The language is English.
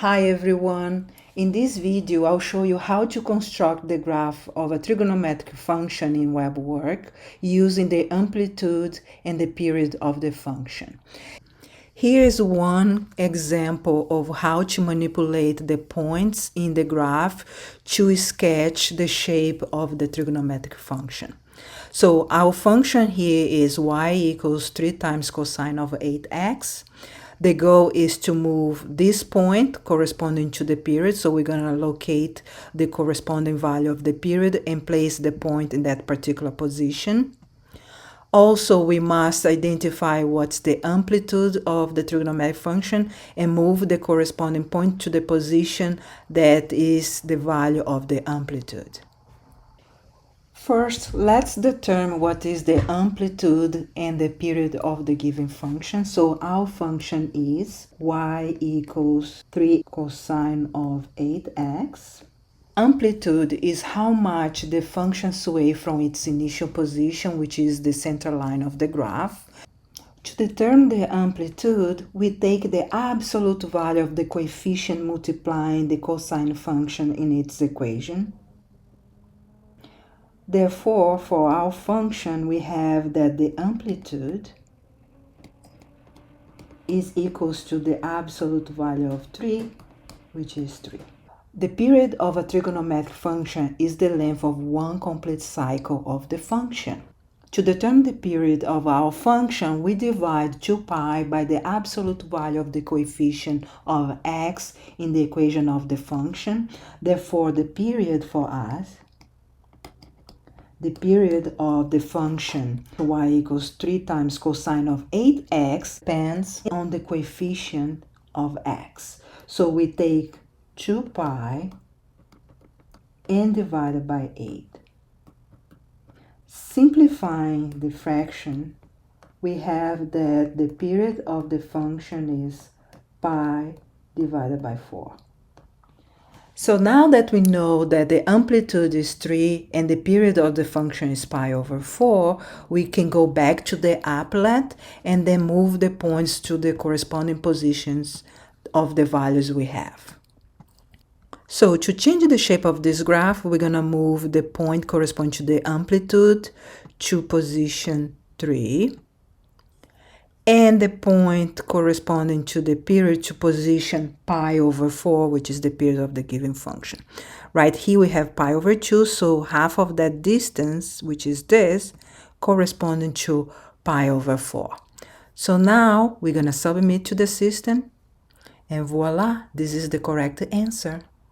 Hi everyone! In this video, I'll show you how to construct the graph of a trigonometric function in WeBWorK using the amplitude and the period of the function. Here is one example of how to manipulate the points in the graph to sketch the shape of the trigonometric function. So our function here is y equals 3 times cosine of 8x. The goal is to move this point corresponding to the period. So we're going to locate the corresponding value of the period and place the point in that particular position. Also, we must identify what's the amplitude of the trigonometric function and move the corresponding point to the position that is the value of the amplitude. First, let's determine what is the amplitude and the period of the given function. So our function is y equals 3 cosine of 8x. Amplitude is how much the function sways from its initial position, which is the center line of the graph. To determine the amplitude, we take the absolute value of the coefficient multiplying the cosine function in its equation. Therefore, for our function, we have that the amplitude is equals to the absolute value of 3, which is 3. The period of a trigonometric function is the length of one complete cycle of the function. To determine the period of our function, we divide 2 pi by the absolute value of the coefficient of x in the equation of the function. Therefore, the period for us, the period of the function y equals 3 times cosine of 8x depends on the coefficient of x. So we take 2 pi and divide it by 8. Simplifying the fraction, we have that the period of the function is pi divided by 4. So now that we know that the amplitude is 3 and the period of the function is pi over 4, we can go back to the applet and then move the points to the corresponding positions of the values we have. So to change the shape of this graph, we're going to move the point corresponding to the amplitude to position 3. And the point corresponding to the period to position pi over 4, which is the period of the given function. Right here we have pi over 2, so half of that distance, which is this, corresponding to pi over 4. So now we're going to submit to the system, and voila, this is the correct answer.